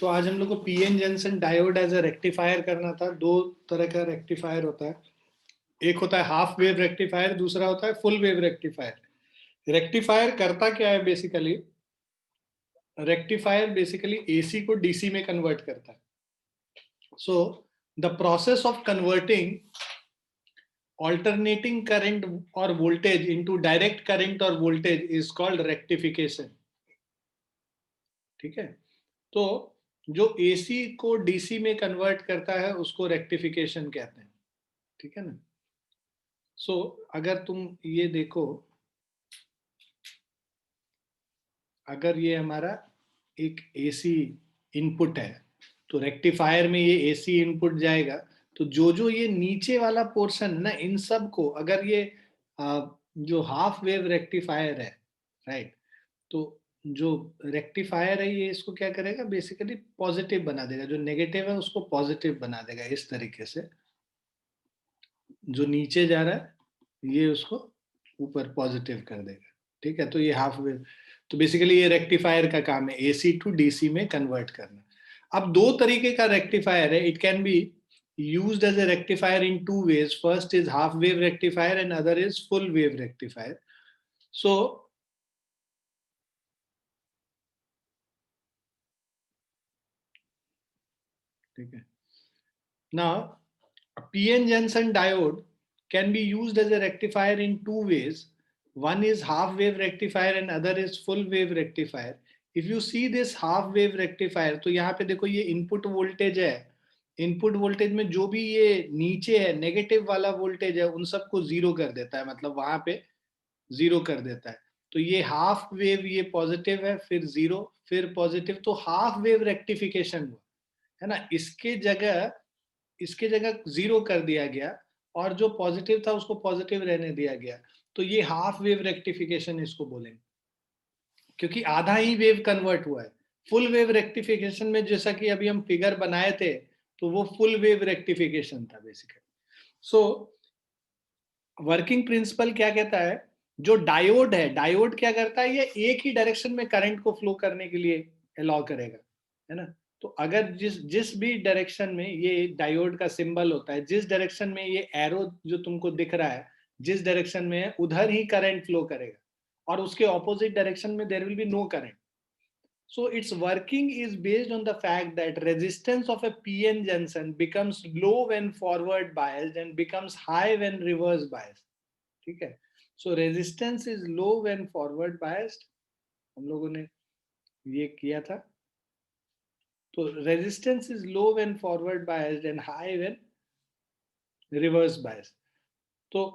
तो आज हम लोग को PN junction diode as a rectifier करना था। दो तरह का रेक्टिफायर होता है, एक होता है हाफ वेव रेक्टिफायर, दूसरा होता है फुल वेव रेक्टिफायर। रेक्टिफायर करता क्या है बेसिकली? रेक्टिफायर बेसिकली एसी को डीसी में कन्वर्ट करता है। So the process of converting alternating current or voltage into direct current or voltage is called rectification। ठीक है, तो जो एसी को डीसी में कन्वर्ट करता है उसको रेक्टिफिकेशन कहते हैं। ठीक है ना। सो अगर तुम ये देखो, अगर ये हमारा एक एसी इनपुट है तो रेक्टिफायर में ये एसी इनपुट जाएगा, तो जो जो ये नीचे वाला पोर्शन है ना, इन सब को अगर ये जो हाफ वेव रेक्टिफायर है, राइट, तो जो रेक्टिफायर है ये इसको क्या करेगा, बेसिकली पॉजिटिव बना देगा, जो नेगेटिव है उसको पॉजिटिव बना देगा। इस तरीके से जो नीचे जा रहा है ये उसको ऊपर पॉजिटिव कर देगा। ठीक है, तो ये हाफ वेव, तो बेसिकली ये रेक्टिफायर का काम है एसी टू डीसी में कन्वर्ट करना। अब दो तरीके का रेक्टिफायर है, it can be used as a rectifier in two ways. First is half wave rectifier and other is full wave rectifier. So ठीक है, now a PN Johnson diode can be used as a rectifier in two ways. One is half wave rectifier and other is full wave rectifier. If you see this half wave rectifier, तो यहाँ पे देखो ये input voltage है, input voltage में जो भी ये नीचे है नेगेटिव वाला वोल्टेज है उन सबको जीरो कर देता है, मतलब वहां पे जीरो कर देता है। तो ये हाफ वेव, ये पॉजिटिव है, फिर जीरो, फिर पॉजिटिव, तो हाफ वेव रेक्टिफिकेशन हुआ है ना। इसके जगह जीरो कर दिया गया और जो पॉजिटिव था उसको पॉजिटिव रहने दिया गया, तो ये हाफ वेव रेक्टिफिकेशन इसको बोलेंगे, क्योंकि आधा ही वेव कन्वर्ट हुआ है। फुल वेव रेक्टिफिकेशन में जैसा कि अभी हम फिगर बनाए थे, तो वो फुल वेव रेक्टिफिकेशन था बेसिकली। सो वर्किंग प्रिंसिपल क्या कहता है, जो डायोड है, डायोड क्या करता है, ये एक ही डायरेक्शन में करंट को फ्लो करने के लिए अलाउ करेगा, है ना। तो अगर जिस जिस भी डायरेक्शन में, ये डायोड का सिंबल होता है, जिस डायरेक्शन में ये एरो जो तुमको दिख रहा है, जिस डायरेक्शन में है उधर ही करंट फ्लो करेगा, और उसके ऑपोजिट डायरेक्शन में there will be no current. So its working is based on the fact that resistance of a PN junction becomes low when forward biased and becomes high when reverse biased। ठीक है, so resistance is low when forward biased, हम लोगों ने ये किया था। तो resistance is low when forward biased and high when reverse biased। तो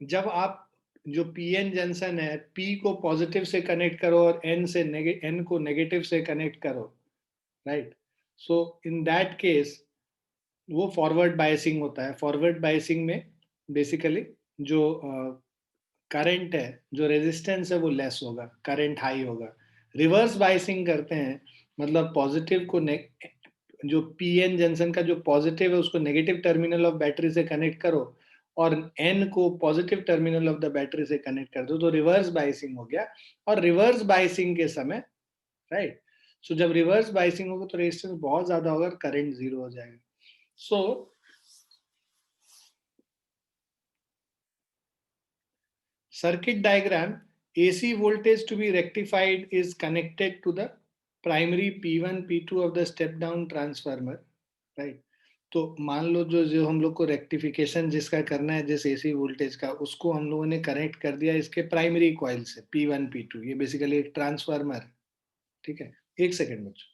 जब आप जो पीएन जंक्शन है, पी को पॉजिटिव से कनेक्ट करो और एन को नेगेटिव से कनेक्ट करो, right, so in that case वो फॉरवर्ड बायसिंग होता है। फॉरवर्ड बायसिंग में बेसिकली जो करंट है, जो रेजिस्टेंस है वो लेस होगा, करंट हाई होगा। रिवर्स बायसिंग करते हैं, मतलब पॉजिटिव को जो पीएन जंक्शन का जो पॉजिटिव है उसको नेगेटिव टर्मिनल ऑफ बैटरी से कनेक्ट करो और एन को positive terminal of the battery से कनेक्ट कर दो, तो रिवर्स बायसिंग हो गया। और रिवर्स बायसिंग के समय, राइट, सो जब रिवर्स बायसिंग होगा तो रेजिस्टेंस बहुत ज्यादा होगा और करंट जीरो हो जाएगा। सो circuit diagram, AC voltage to be rectified is connected to the primary P1 P2 of the step down transformer, right। तो मान लो जो जो हम लोग को रेक्टिफिकेशन जिसका करना है, जिस एसी वोल्टेज का, उसको हम लोगों ने कनेक्ट कर दिया इसके प्राइमरी कॉइल से P1 P2, ये बेसिकली एक ट्रांसफार्मर है। ठीक है, एक सेकेंड बच्चों।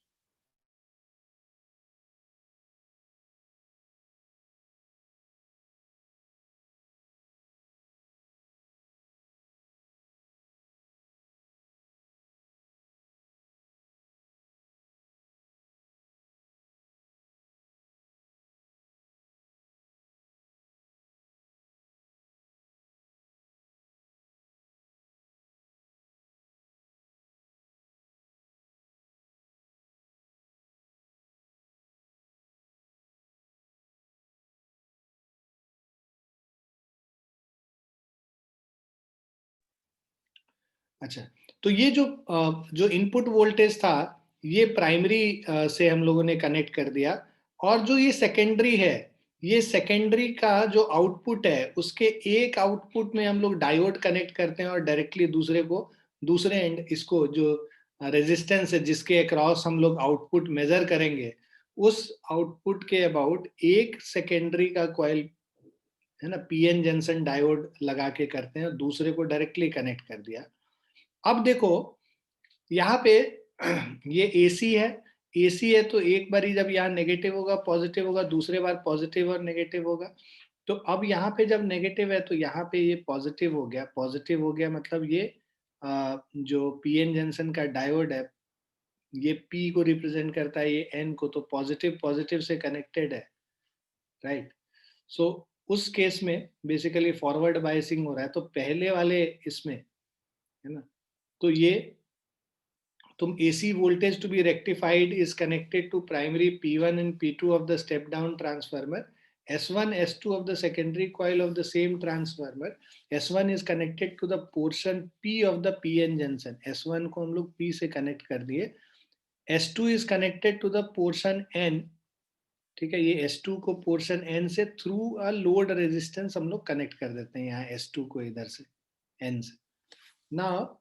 अच्छा, तो ये जो जो इनपुट वोल्टेज था ये प्राइमरी से हम लोगों ने कनेक्ट कर दिया, और जो ये सेकेंडरी है, ये सेकेंडरी का जो आउटपुट है उसके एक आउटपुट में हम लोग डायोड कनेक्ट करते हैं और डायरेक्टली दूसरे एंड इसको जो रेजिस्टेंस है जिसके अक्रॉस हम लोग आउटपुट मेजर करेंगे, उस आउटपुट के अबाउट एक सेकेंडरी का कॉइल है ना, पीएन जंक्शन डायोड लगा के करते हैं, दूसरे को डायरेक्टली कनेक्ट कर दिया। अब देखो यहाँ पे ये एसी है, एसी है तो एक बारी जब यहाँ नेगेटिव होगा पॉजिटिव होगा, दूसरे बार पॉजिटिव और नेगेटिव होगा। तो अब यहाँ पे जब नेगेटिव है तो यहाँ पे ये पॉजिटिव हो गया, पॉजिटिव हो गया मतलब ये जो पीएन जंक्शन का डायोड है ये पी को रिप्रेजेंट करता है, ये एन को, तो पॉजिटिव पॉजिटिव से कनेक्टेड है, राइट। सो उस केस में बेसिकली फॉरवर्ड बायसिंग हो रहा है। तो पहले वाले इसमें है ना, तो ये तुम AC voltage to be rectified is connected to primary P1 and P2 of the step down transformer. S1, S2 of the secondary coil of the same transformer. S1 is connected to the portion P of the PN junction. S1 को हम लोग P से connect कर दिए. S2 is connected to the portion N. ठीक है, ये S2 को portion N से through a load resistance हम लोग connect कर देते हैं यहाँ S2 को इधर से N से. Now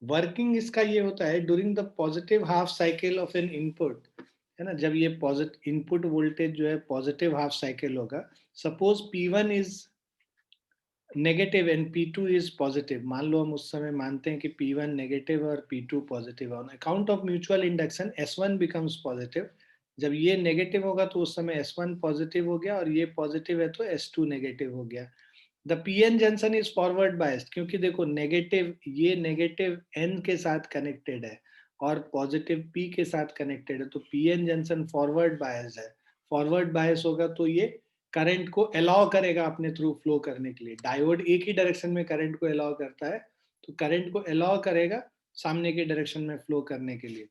वर्किंग इसका ये होता है during the positive half cycle of N input, है ना, जब ये पॉजिटिव इनपुट वोल्टेज जो है पॉजिटिव हाफ साइकिल होगा, suppose P1 is negative and P2 is positive, मान लो हम उस समय मानते हैं कि P1 नेगेटिव और P2 positive, on account of mutual induction S1 becomes positive. जब ये नेगेटिव होगा तो उस समय S1 पॉजिटिव हो गया, और ये पॉजिटिव है तो S2 नेगेटिव हो गया। The PN junction is forward biased, क्योंकि देखो नेगेटिव, ये नेगेटिव एन के साथ कनेक्टेड है और पॉजिटिव पी के साथ कनेक्टेड है, तो पीएन जंक्शन फॉरवर्ड बायस है। फॉरवर्ड बायस होगा तो ये करंट को अलाउ करेगा अपने थ्रू फ्लो करने के लिए। डायोड एक ही डायरेक्शन में करंट को अलाउ करता है, तो करंट को अलाउ करेगा सामने के डायरेक्शन में फ्लो करने के लिए।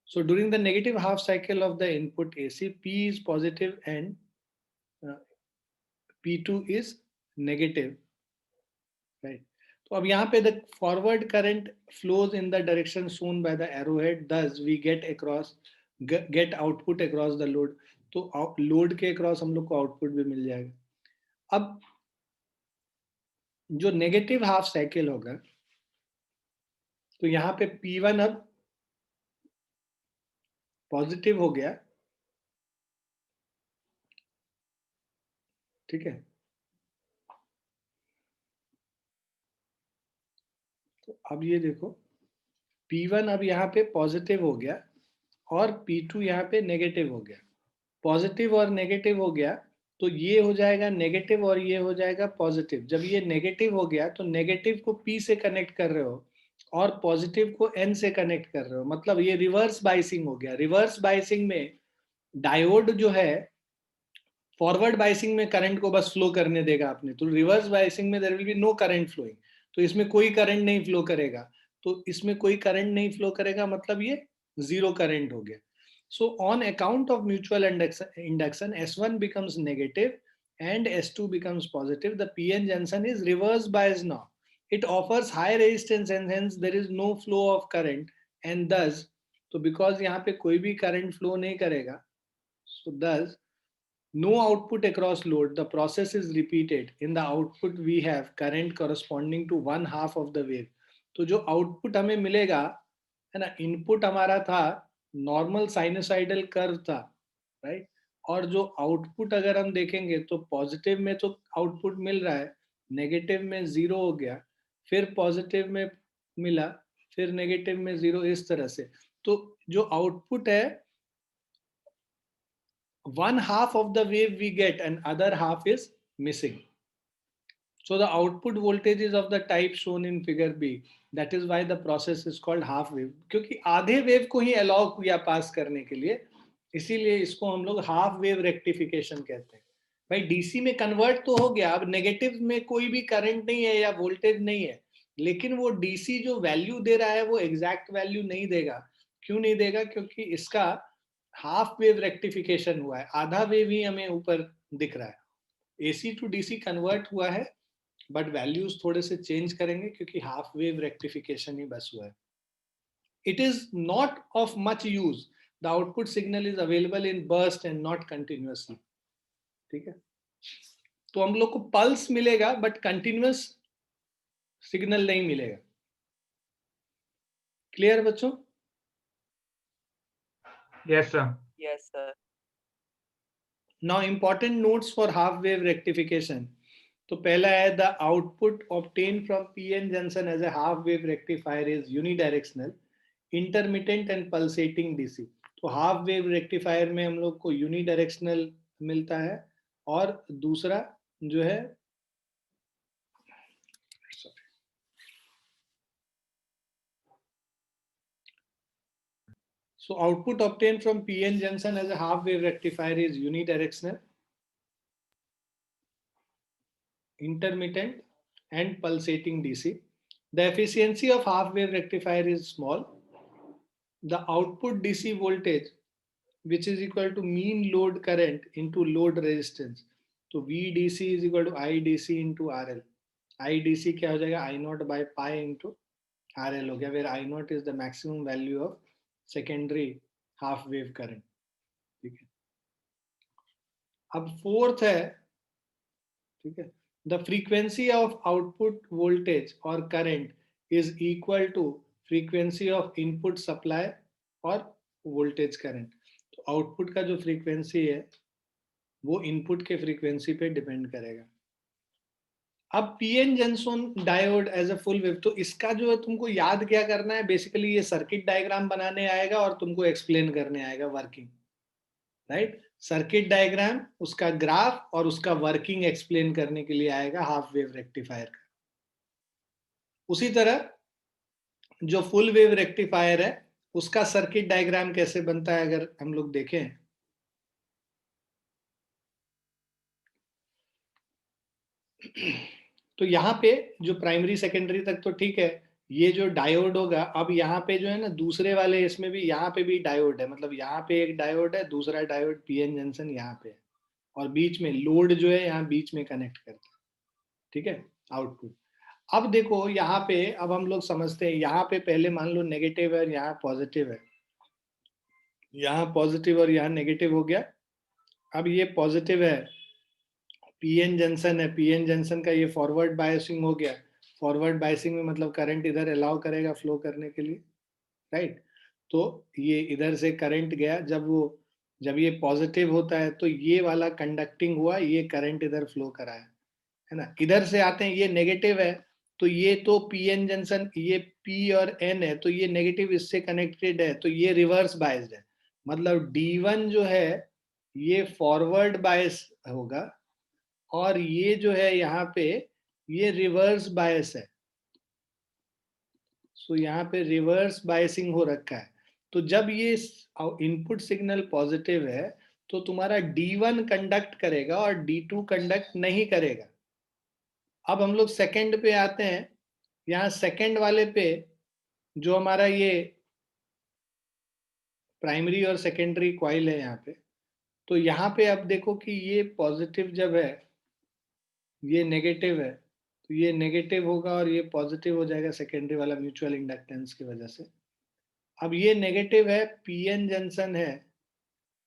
So during the negative half cycle of the input AC, P is positive and P2 is negative, right? तो अब यहाँ पे the forward current flows in the direction shown by the arrowhead, thus we get output across the load. तो load के across हम लोग को output भी मिल जाएगा। अब जो नेगेटिव हाफ साइकिल होगा तो यहाँ पे P1 अब पॉजिटिव हो गया, ठीक है। तो अब ये देखो P1 अब यहाँ पे पॉजिटिव हो गया और P2 यहाँ पे नेगेटिव हो गया। पॉजिटिव और नेगेटिव हो गया तो ये हो जाएगा नेगेटिव और ये हो जाएगा पॉजिटिव। जब ये नेगेटिव हो गया तो नेगेटिव को P से कनेक्ट कर रहे हो और पॉजिटिव को N से कनेक्ट कर रहे हो, मतलब ये रिवर्स बाइसिंग हो गया। रिवर्स बाइसिंग में डायोड जो है फॉरवर्ड बाइसिंग में करंट को बस फ्लो करने देगा आपने, तो रिवर्स बाइसिंग में there will be no current flowing, तो इसमें कोई करंट नहीं फ्लो करेगा। तो इसमें कोई करंट नहीं फ्लो करेगा मतलब ये जीरो करंट हो गया। So on account of mutual induction, S1 becomes negative and S2 becomes positive. The PN junction is reverse biased now. It offers high resistance and hence there is no flow of current, and thus, तो because यहाँ पे कोई भी current flow नहीं करेगा, so thus no output across load. The process is repeated. In the output we have current corresponding to one half of the wave. तो जो output हमें मिलेगा है ना, इनपुट हमारा था नॉर्मल साइनोसाइडल कर्व था, राइट। और जो आउटपुट अगर हम देखेंगे तो पॉजिटिव में तो आउटपुट मिल रहा है, नेगेटिव में जीरो हो गया, फिर पॉजिटिव में मिला, फिर नेगेटिव में जीरो, इस तरह से। तो जो आउटपुट है one half of the wave we get and other half is missing. So the output voltage is of the type shown in figure B. That is why the process is called half wave. क्योंकि आधे wave को ही allow किया पास करने के लिए, इसीलिए इसको हम लोग हाफ वेव रेक्टिफिकेशन कहते हैं। भाई डीसी में कन्वर्ट तो हो गया, अब नेगेटिव में कोई भी करंट नहीं है या वोल्टेज नहीं है, लेकिन वो डीसी जो वैल्यू दे रहा है वो एग्जैक्ट वैल्यू नहीं देगा। क्यों नहीं देगा? क्योंकि इसका हाफ वेव रेक्टिफिकेशन हुआ है, आधा वेव ही हमें ऊपर दिख रहा है। एसी टू डीसी कन्वर्ट हुआ है बट वैल्यूज थोड़े से चेंज करेंगे क्योंकि हाफ वेव रेक्टिफिकेशन ही बस हुआ है. It is not of much use. The output signal is available in burst and not continuously. ठीक है, तो हम लोग को पल्स मिलेगा बट कंटिन्यूअस सिग्नल नहीं मिलेगा. क्लियर बच्चों? Yes, sir. Yes, sir. Now important notes for half wave rectification. तो पहला है the output obtained from PN junction as a half wave rectifier is unidirectional, intermittent and pulsating DC. तो half wave rectifier में हम लोग को unidirectional मिलता है और दूसरा जो है so output obtained from PN junction as a half wave rectifier is unidirectional, intermittent and pulsating DC. The efficiency of half wave rectifier is small. The output DC voltage which is equal to mean load current into load resistance. तो VDC is equal to IDC into RL. IDC क्या हो जाएगा? I naught by pi into RL हो गया, where I naught is the maximum value of secondary half wave current. ठीक है, अब fourth है, ठीक है, the frequency of output voltage or current is equal to frequency of input supply और voltage current. तो आउटपुट का जो फ्रीक्वेंसी है वो इनपुट के फ्रीक्वेंसी पे डिपेंड करेगा. अब PN junction diode as a full wave, तो इसका जो है तुमको याद क्या करना है, बेसिकली ये सर्किट डायग्राम बनाने आएगा और तुमको एक्सप्लेन करने आएगा वर्किंग, राइट. सर्किट डायग्राम, उसका ग्राफ और उसका वर्किंग एक्सप्लेन करने के लिए आएगा हाफ वेव रेक्टिफायर का. उसी तरह जो फुल वेव रेक्टिफायर है उसका सर्किट डायग्राम कैसे बनता है अगर हम लोग देखें, तो यहाँ पे जो प्राइमरी सेकेंडरी तक तो ठीक है, ये जो डायोड होगा, अब यहाँ पे जो है ना दूसरे वाले इसमें भी यहाँ पे भी डायोड है, मतलब यहाँ पे एक डायोड है, दूसरा डायोड पीएन जंक्शन यहाँ पे है और बीच में लोड जो है यहाँ बीच में कनेक्ट करता है. ठीक है, आउटपुट. अब देखो यहाँ पे, अब हम लोग समझते हैं, यहाँ पे पहले मान लो नेगेटिव है और यहाँ पॉजिटिव है, यहाँ पॉजिटिव और यहाँ नेगेटिव हो गया. अब ये पॉजिटिव है, पीएन जंक्शन है, पीएन जंक्शन का ये फॉरवर्ड बायसिंग हो गया. फॉरवर्ड बायसिंग में मतलब करंट इधर अलाउ करेगा फ्लो करने के लिए, राइट. तो ये इधर से करंट गया, जब ये पॉजिटिव होता है तो ये वाला कंडक्टिंग हुआ, ये करंट इधर फ्लो कराया, है ना. इधर से आते हैं, ये नेगेटिव है, तो ये तो पीएन जंक्शन, ये पी और एन है, तो ये नेगेटिव इससे कनेक्टेड है, तो ये रिवर्स बायस्ड है. मतलब D1 जो है ये फॉरवर्ड बायस होगा और ये जो है यहाँ पे ये रिवर्स बायस है. सो यहाँ पे रिवर्स बायसिंग हो रखा है. तो जब ये इनपुट सिग्नल पॉजिटिव है तो तुम्हारा D1 कंडक्ट करेगा और D2 कंडक्ट नहीं करेगा. अब हम लोग सेकंड पे आते हैं. यहाँ सेकंड वाले पे जो हमारा ये प्राइमरी और सेकेंडरी कॉइल है यहाँ पे, तो यहाँ पे अब देखो कि ये पॉजिटिव जब है, ये नेगेटिव है, तो ये नेगेटिव होगा और ये पॉजिटिव हो जाएगा सेकेंडरी वाला म्यूचुअल इंडक्टेंस की वजह से. अब ये नेगेटिव है, पीएन जंक्शन है,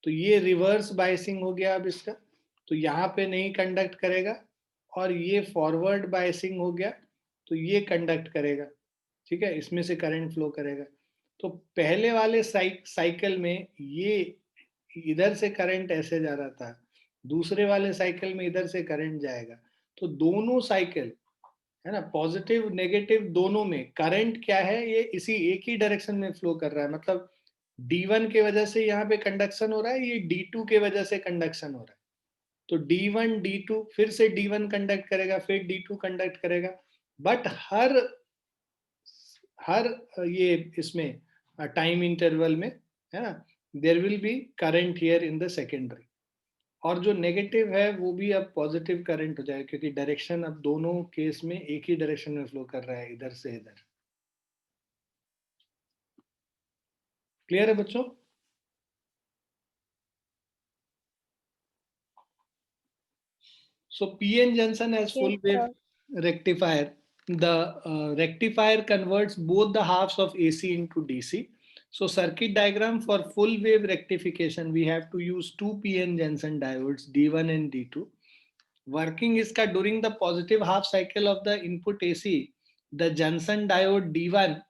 तो ये रिवर्स बायसिंग हो गया अब इसका, तो यहाँ पे नहीं कंडक्ट करेगा और ये फॉरवर्ड बायसिंग हो गया तो ये कंडक्ट करेगा. ठीक है, इसमें से करंट फ्लो करेगा. तो पहले वाले साइकिल में ये इधर से करंट ऐसे जा रहा था, दूसरे वाले साइकिल में इधर से करंट जाएगा. तो दोनों साइकिल है ना, पॉजिटिव नेगेटिव दोनों में करंट क्या है, ये इसी एक ही डायरेक्शन में फ्लो कर रहा है. मतलब D1 के वजह से यहाँ पे कंडक्शन हो रहा है, ये D2 के वजह से कंडक्शन हो रहा है. तो D1 D2 फिर से D1 कंडक्ट करेगा, फिर D2 कंडक्ट करेगा. बट हर ये इसमें टाइम इंटरवल में, है ना, there will be current here in the secondary. और जो नेगेटिव है वो भी अब पॉजिटिव करंट हो जाएगा क्योंकि डायरेक्शन अब दोनों केस में एक ही डायरेक्शन में फ्लो कर रहा है, इधर से इधर. क्लियर है बच्चों? So PN junction as full wave, rectifier, the rectifier converts both the halves of AC into DC. So circuit diagram for full wave rectification, we have to use two PN Jensen diodes D1 and D2. Working iska during the positive half cycle of the input AC, the Jensen diode D1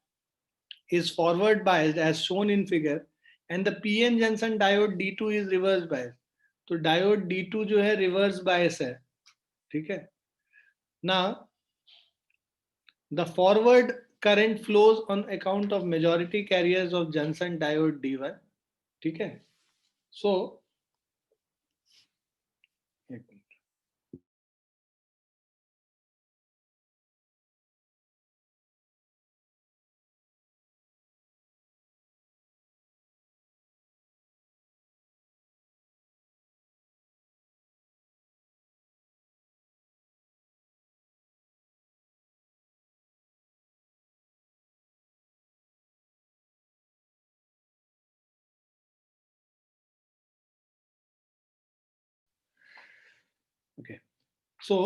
is forward biased as shown in figure, and the PN Jensen diode D2 is reverse biased. तो diode D2 जो है reverse bias है, ठीक है. Now the forward current flows on account of majority carriers of Johnson diode D1. ठीक है. So okay. So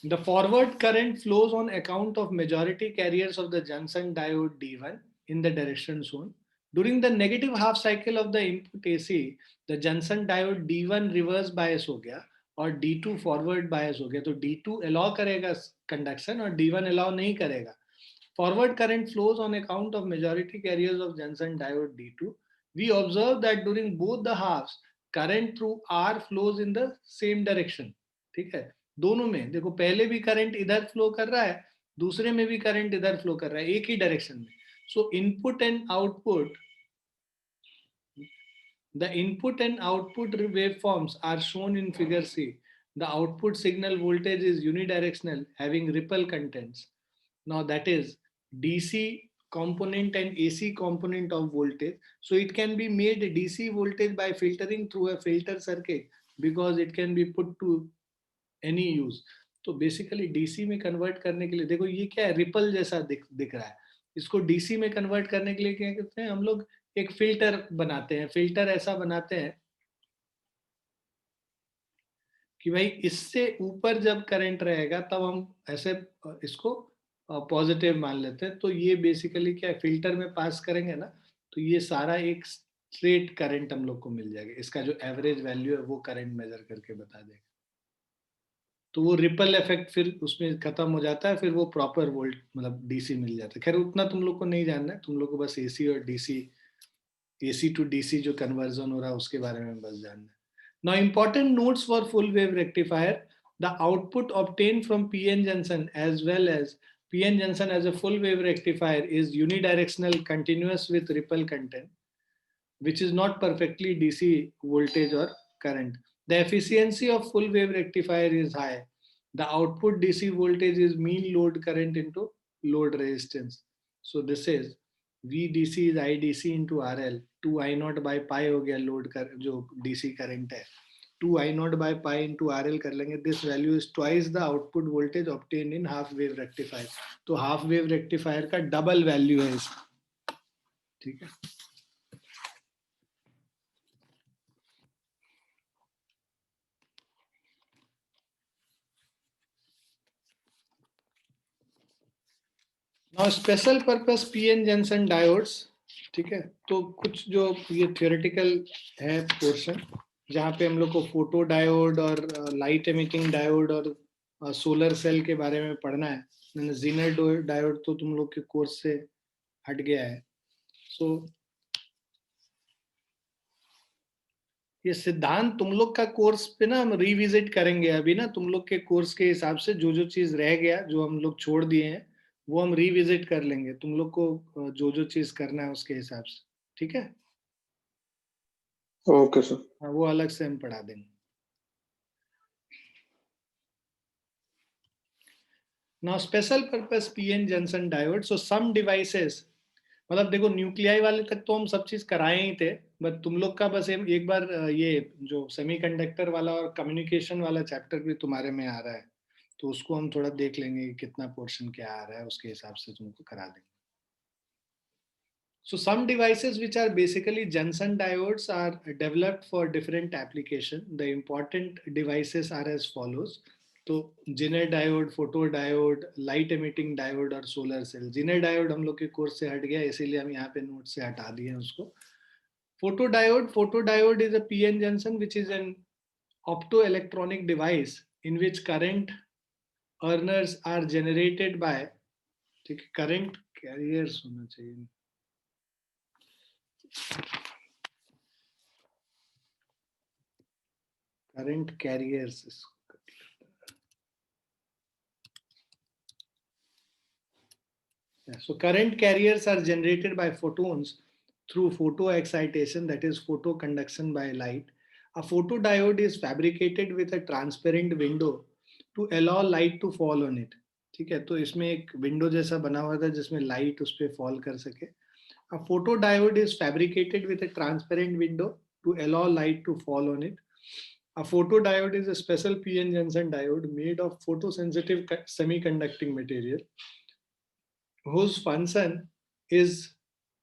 the forward current flows on account of majority carriers of the Johnson diode D1 in the direction shown. During the negative half cycle of the input AC, the Johnson diode D1 reverse bias हो गया और D2 forward bias हो गया. तो D2 allow करेगा conduction और D1 allow नहीं करेगा. Forward current flows on account of majority carriers of Johnson diode D2. We observe that during both the halves, current through R flows in the same direction. ठीक है. दोनों में देखो, पहले भी करंट इधर फ्लो कर रहा है, दूसरे में भी करंट इधर फ्लो कर रहा है, एक ही डायरेक्शन में. सो input and output, the input and output waveforms are shown in figure C. The output signal voltage is unidirectional, having ripple contents. Now that is DC component and AC component of voltage. So it can be made DC voltage by filtering through a filter circuit, because it can be put to any use. तो basically DC में convert करने के लिए देखो ये क्या है, ripple जैसा दिख रहा है. इसको डीसी में कन्वर्ट करने के लिए क्या कहते हैं हम लोग, एक फिल्टर बनाते हैं. फिल्टर ऐसा बनाते हैं कि भाई इससे ऊपर जब करंट रहेगा तब हम ऐसे इसको पॉजिटिव मान लेते हैं. तो ये बेसिकली क्या है, फिल्टर में पास करेंगे ना, तो ये सारा एक स्ट्रेट करंट हम लोग को मिल जाएगा. इसका जो एवरेज वैल्यू है वो करंट मेजर करके बता देगा. तो वो रिपल इफेक्ट फिर उसमें खत्म हो जाता है, फिर वो प्रॉपर वोल्ट मतलब डीसी मिल जाता है. खैर उतना तुम लोग को नहीं जानना है, तुम लोग को बस एसी और डीसी, एसी टू डीसी जो कन्वर्जन हो रहा है उसके बारे में बस जानना है. Now important notes for full wave rectifier. The output obtain from PN junction as well as PN junction as a full wave rectifier is unidirectional continuous with ripple content, which is not perfectly DC voltage or current. The efficiency of full wave rectifier is high. The output DC voltage is mean load current into load resistance. So this is VDC is IDC into RL. 2 I naught by pi हो गया load कर जो DC current है. 2 I naught by pi into RL कर लेंगे. This value is twice the output voltage obtained in half wave rectifier. तो half wave rectifier का double value है इसका. ठीक है. Now special purpose PN junction diodes. ठीक है. तो कुछ जो ये थियोरेटिकल है पोर्शन, जहाँ पे हम लोग को फोटो डायोड और लाइट एमिटिंग डायोड और सोलर सेल के बारे में पढ़ना है. जीनर डायोड तो तुम लोग के कोर्स से हट गया है. सो ये सिद्धांत तुम लोग का कोर्स पे ना हम रिविजिट करेंगे. अभी ना तुम लोग के कोर्स के हिसाब से जो जो चीज रह गया, जो हम लोग छोड़ दिए हैं, वो हम रिविजिट कर लेंगे. तुम लोग को जो जो चीज करना है उसके हिसाब से. ठीक है. Okay sir. हाँ, वो अलग से हम पढ़ा देंगे. Now special purpose PN junction diode. So some devices, मतलब देखो न्यूक्लियाई वाले तक तो हम सब चीज कराए ही थे, बट तुम लोग का बस एक बार ये जो सेमीकंडक्टर वाला और कम्युनिकेशन वाला चैप्टर भी तुम्हारे में आ रहा है, तो उसको हम थोड़ा देख लेंगे कि कितना पोर्शन क्या आ रहा है, उसके हिसाब से तुमको करा देंगे. So some devices which are basically Johnson diodes are developed for different application. The important devices are as follows. तो zener diode, photo diode, light emitting diode और सोलर सेल। जिनर डायोड हम लोग के कोर्स से हट गया, इसीलिए हम यहाँ पे नोट से हटा दिए उसको। photodiode is a PN junction which is an optoelectronic device in which current earners are generated by, ठीक है, current carriers होना चाहिए, current carriers। So current carriers are generated by photons through photo excitation, that is photoconduction by light. A photodiode is fabricated with a transparent window to allow light to fall on it. ठीक है, तो इसमें एक window जैसा बना हुआ था जिसमें लाइट उस पर फॉल कर सके। A photodiode is fabricated with a transparent window to allow light to fall on it. A photodiode is a special PN junction diode made of photosensitive semiconducting material whose function is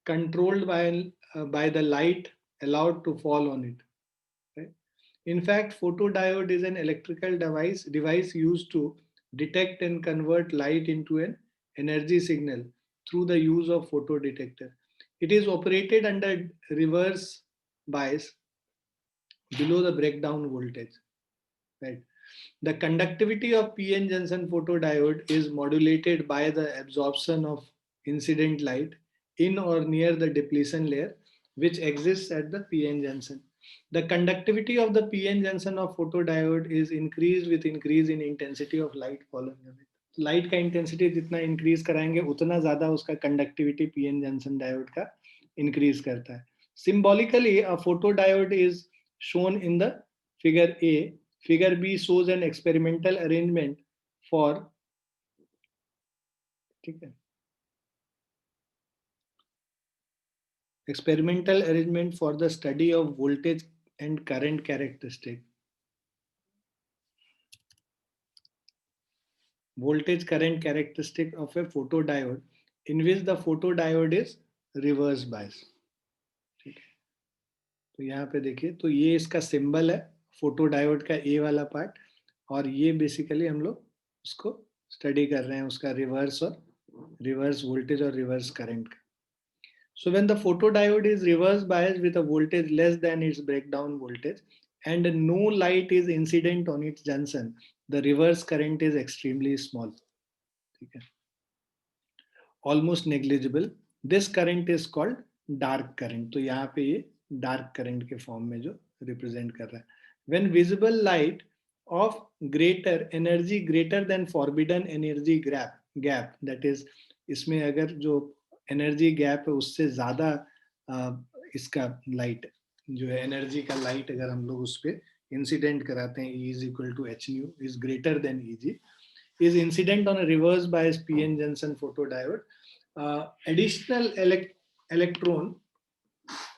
controlled by the light allowed to fall on it. Right? In fact, photodiode is an electrical device used to detect and convert light into an energy signal through the use of photodetector. It is operated under reverse bias below the breakdown voltage. Right? The conductivity of PN junction photodiode is modulated by the absorption of incident light in or near the depletion layer which exists at the PN junction. The conductivity of the PN junction of photodiode is increased with increase in intensity of light falling on it. Light का intensity जितना increase कराएंगे उतना ज्यादा उसका conductivity PN junction diode का increase करता है। Symbolically a photodiode is shown in the figure A. Figure B shows an experimental arrangement for, ठीक है, experimental arrangement for the study of voltage and current characteristic. Voltage current characteristic of a photodiode in which the photodiode is reverse bias. ठीक है, तो यहाँ पे देखिए, तो ये इसका सिंबल है फोटोडायोड का ए वाला पार्ट, और ये बेसिकली हम लोग उसको स्टडी कर रहे हैं, उसका रिवर्स वोल्टेज और रिवर्स करंट का। So when the photodiode is reverse biased with a voltage less than its breakdown voltage and no light is incident on its junction, the reverse current is extremely small. ठीक है, almost negligible. This current is called dark current. तो यहाँ पे ये dark current के form में जो represent कर रहा है। When visible light of greater energy greater than forbidden energy gap, that is, इसमें अगर जो एनर्जी गैप है उससे ज्यादा इसका लाइट जो है, एनर्जी का लाइट अगर हम लोग उस पर इंसिडेंट कराते हैं, E is equal to h nu is greater than Eg, is incident on a reverse bias PN junction photodiode. Additional electron,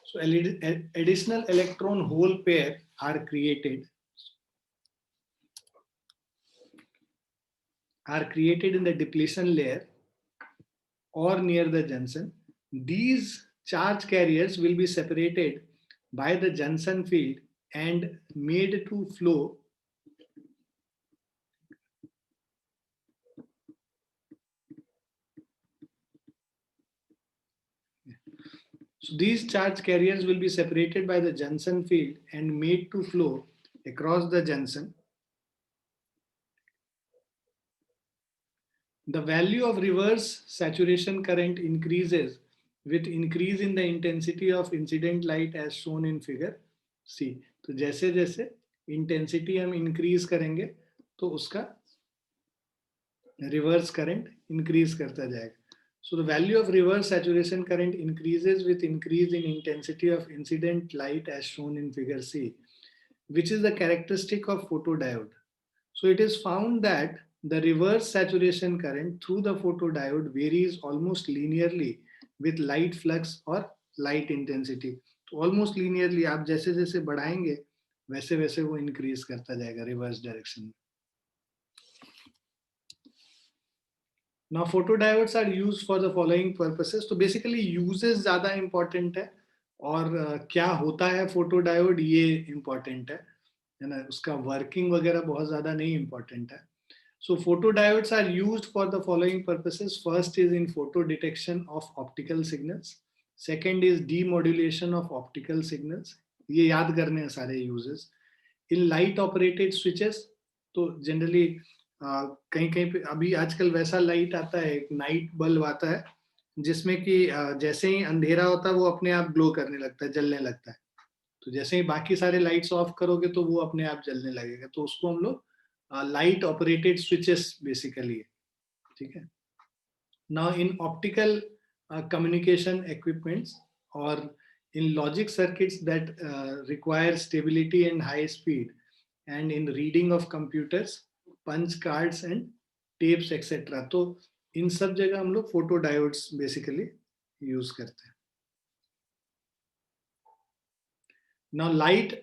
so additional electron hole pair are created in the depletion layer or near the junction. These charge carriers will be separated by the junction field and made to flow So these charge carriers will be separated by the junction field and made to flow across the junction. The value of reverse saturation current increases with increase in the intensity of incident light as shown in figure C. तो जैसे जैसे intensity हम increase करेंगे तो उसका reverse current increase करता जाएगा. So the value of reverse saturation current increases with increase in intensity of incident light as shown in figure C, which is the characteristic of photodiode. So it is found that the reverse saturation current through the photodiode varies almost linearly with light flux or light intensity. तो almost linearly आप जैसे जैसे बढ़ाएंगे वैसे वैसे वो increase करता जाएगा reverse direction में. Now photodiodes are used for the following purposes. तो basically uses ज़्यादा important है और क्या होता है photodiode ये important है ना, उसका working वगैरह बहुत ज़्यादा नहीं important है. So photodiodes are used for the following purposes. First is in photo detection of optical signals. Second is demodulation of optical signals. ये याद करने हैं सारे uses. In light operated switches, तो generally कहीं कहीं पे अभी आजकल वैसा लाइट आता है, एक नाइट बल्ब आता है जिसमें कि जैसे ही अंधेरा होता है वो अपने आप ग्लो करने लगता है, जलने लगता है. तो जैसे ही बाकी सारे लाइट्स ऑफ करोगे तो वो अपने आप जलने लगेगा. तो उसको हम लोग लाइट ऑपरेटेड स्विचेस बेसिकली, ठीक है. Now in optical communication equipments or in logic circuits that require stability and high speed, and in reading of computers, punch cards and tapes etc. तो इन सब जगह हम लोग फोटो डायोड्स बेसिकली यूज करते हैं. Now light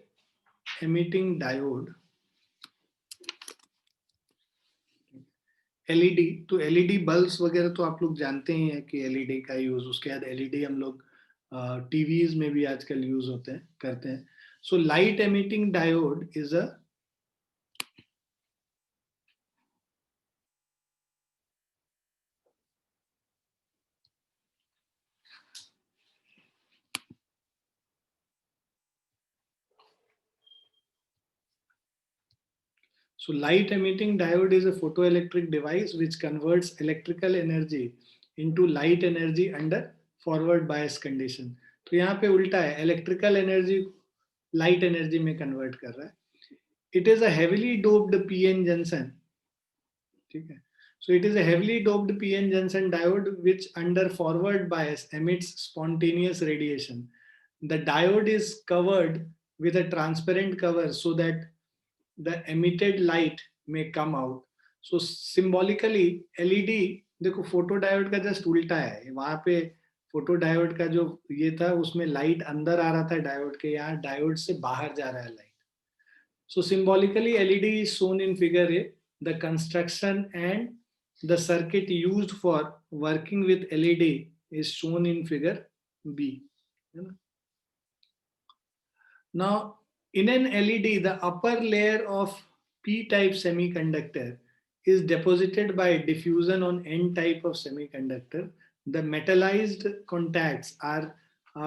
emitting diode, LED. तो LED bulbs वगैरह तो आप लोग जानते ही हैं कि एलईडी का यूज, उसके बाद एलईडी हम लोग टीवीज में भी आजकल यूज होते हैं, करते हैं. So light emitting diode is a So light emitting diode is a photoelectric device which converts electrical energy into light energy under forward bias condition. तो यहाँ पे उल्टा है, electrical energy light energy में convert कर रहा है. It is a heavily doped PN junction. ठीक है. So it is a heavily doped PN junction diode which under forward bias emits spontaneous radiation. The diode is covered with a transparent cover so that the emitted light may come out. So symbolically LED, देखो photo diode का just उल्टा है. वहां पे photo diode का जो ये था उसमें लाइट अंदर आ रहा था डायोड के, यहाँ डायोड से बाहर जा रहा है light. So symbolically LED is shown in figure A. The construction and the circuit used for working with LED is shown in figure B. Now in an LED, the upper layer of P-type semiconductor is deposited by diffusion on N-type of semiconductor. The metallized contacts are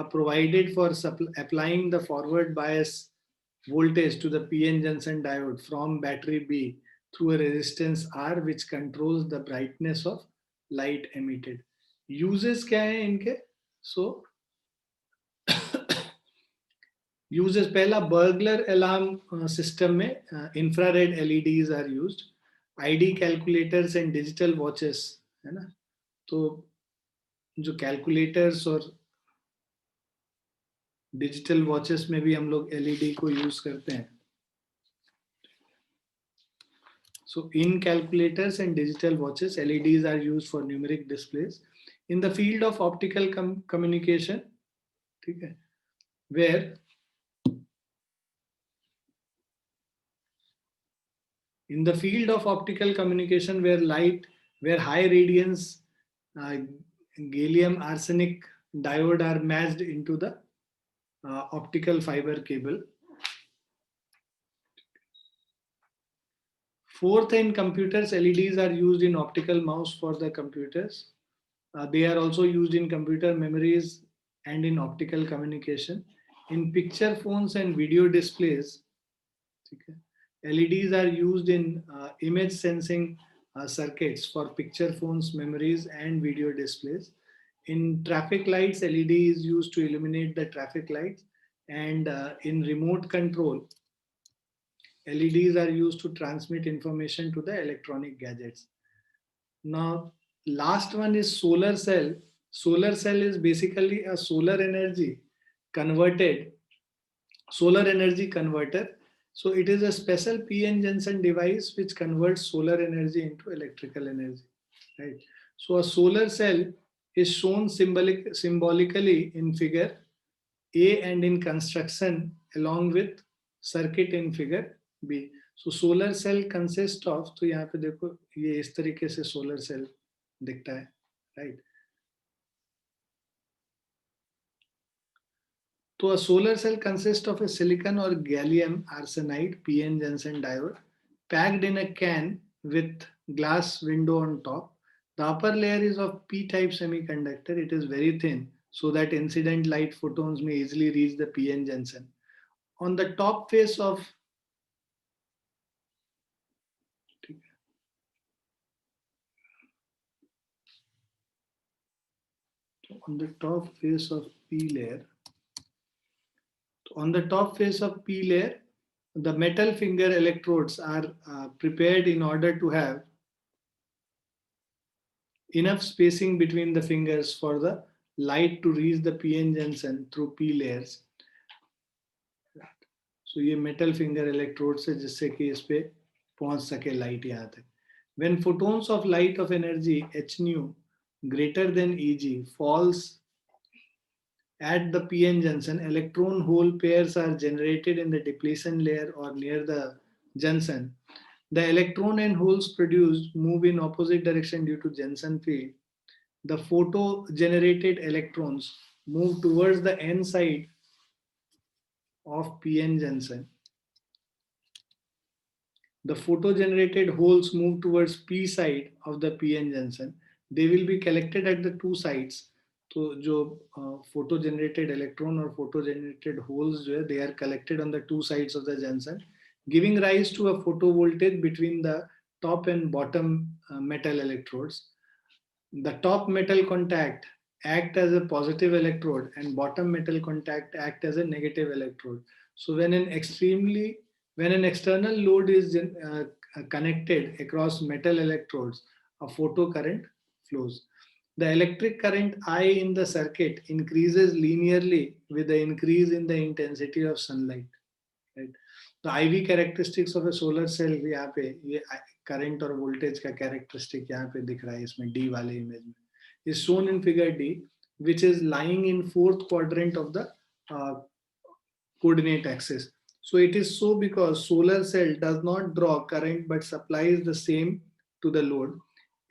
provided for applying the forward bias voltage to the PN junction diode from battery B through a resistance R which controls the brightness of light emitted. Uses क्या है इनके? So uses, पहला burglar alarm system में infrared LEDs are used. ID calculators and digital watches, है ना. तो जो calculators और digital watches में भी हम लोग LED को use करते हैं. So in calculators and digital watches, LEDs are used for numeric displays. In the field of optical communication, ठीक है, where in the field of optical communication where high radiance gallium arsenic diode are matched into the optical fiber cable. Fourth, in computers, LEDs are used in optical mouse for the computers. They are also used in computer memories and in optical communication. In picture phones and video displays, LEDs are used in image sensing circuits for picture phones, memories, and video displays. In traffic lights, LED is used to illuminate the traffic lights, and in remote control, LEDs are used to transmit information to the electronic gadgets. Now, last one is solar cell. Solar cell is basically a solar energy converter. So it is a special PN junction device which converts solar energy into electrical energy, right? So a solar cell is shown symbolically in figure A and in construction along with circuit in figure B. So solar cell consists of, तो यहाँ पे देखो ये इस तरीके से solar cell दिखता है, right? So a solar cell consists of a silicon or gallium arsenide PN junction diode packed in a can with glass window on top. The upper layer is of p-type semiconductor. It is very thin so that incident light photons may easily reach the p-n junction. On the top face of on the top face of p layer, on the top face of p layer, the metal finger electrodes are prepared in order to have enough spacing between the fingers for the light to reach the p-n junction through p layers. So ये metal finger electrodes है जिससे कि इस पे पहुंच सके light यहाँ तक. When photons of light of energy h nu greater than Eg falls at the p-n junction, electron hole pairs are generated in the depletion layer or near the junction. The electron and holes produced move in opposite direction due to junction field. The photo-generated electrons move towards the n side of p-n junction. The photo-generated holes move towards p side of the p-n junction. They will be collected at the two sides. तो जो photo generated electron or photo generated holes जो है, they are collected on the two sides of the junction, giving rise to a photovoltage between the top and bottom metal electrodes. The top metal contact act as a positive electrode and bottom metal contact act as a negative electrode. So when an external load is connected across metal electrodes, a photocurrent flows. The electric current I in the circuit increases linearly with the increase in the intensity of sunlight. Right? The IV characteristics of a solar cell भी यहाँ पे ये current और voltage का characteristic यहाँ पे दिख रहा है इसमें D वाले image में is shown in figure D, which is lying in fourth quadrant of the coordinate axis. So it is so because solar cell does not draw current but supplies the same to the load.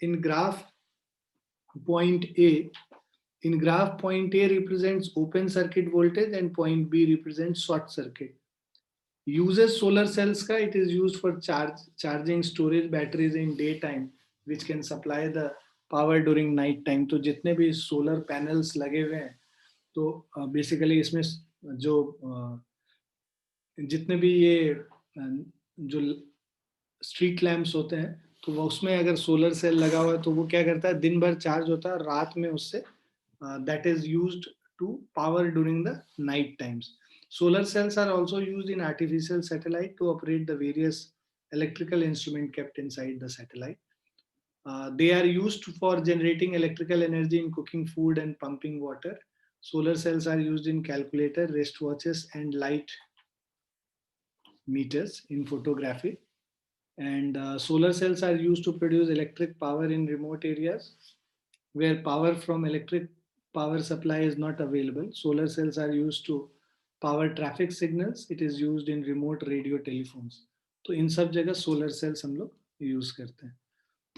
In graph point A represents open circuit voltage and point B represents short circuit. Uses solar cells ka, it is used for charging storage batteries in daytime, which can supply the power during night time. तो जितने भी solar panels लगे हुए हैं, तो basically इसमें जो जितने भी ये जो स्ट्रीट लैम्प्स होते हैं, तो वो उसमें अगर सोलर सेल लगा हुआ है तो वो क्या करता है, दिन भर चार्ज होता है, रात में उससे that is used to power during the night times. Solar cells are also used in artificial satellite to operate the various electrical instrument kept inside the satellite. They are used for generating electrical energy in cooking food and pumping water. Solar cells are used in calculator, wristwatches, and light meters in photography. And solar cells are used to produce electric power in remote areas where power from electric power supply is not available. Solar cells are used to power traffic signals. It is used in remote radio telephones. तो इन सब जगह solar cells हम लोग use करते हैं.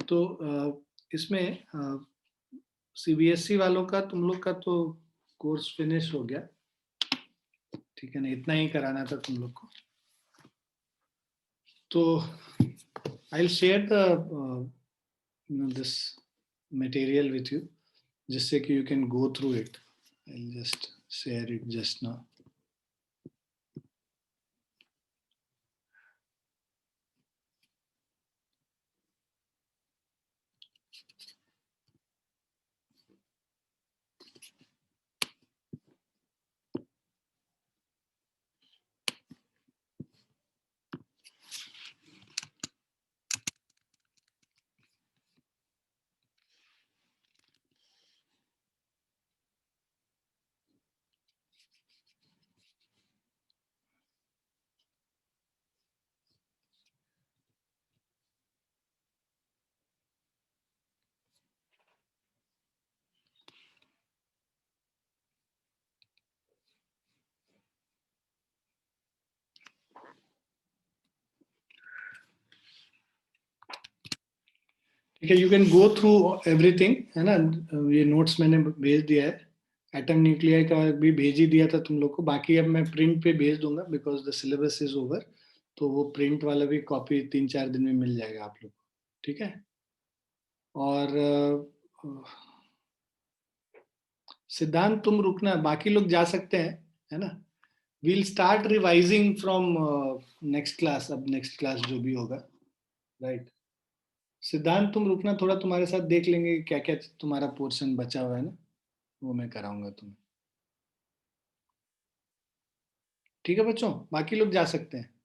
तो इसमें CBSE वालों का तुम लोग का तो कोर्स फिनिश हो गया, ठीक है ना, इतना ही कराना था तुम लोग को. तो I'll share the this material with you जिससे कि you can go through it. I'll just share it just now. ठीक है, you can go through everything, है ना. ये नोट्स मैंने भेज दिया है, एटम न्यूक्लियर का भी भेज ही दिया था तुम लोग को. बाकी अब मैं प्रिंट पे भेज दूंगा because the syllabus is over. तो वो प्रिंट वाला भी कॉपी 3-4 दिन में मिल जाएगा आप लोग को, ठीक है. और सिद्धांत तुम रुकना, बाकी लोग जा सकते हैं, है ना। we'll start revising from next class, अब नेक्स्ट क्लास जो भी होगा, राइट। सिद्धांत तुम रुकना थोड़ा, तुम्हारे साथ देख लेंगे क्या क्या तुम्हारा पोर्शन बचा हुआ है ना, वो मैं कराऊंगा तुम्हें। ठीक है बच्चों, बाकी लोग जा सकते हैं।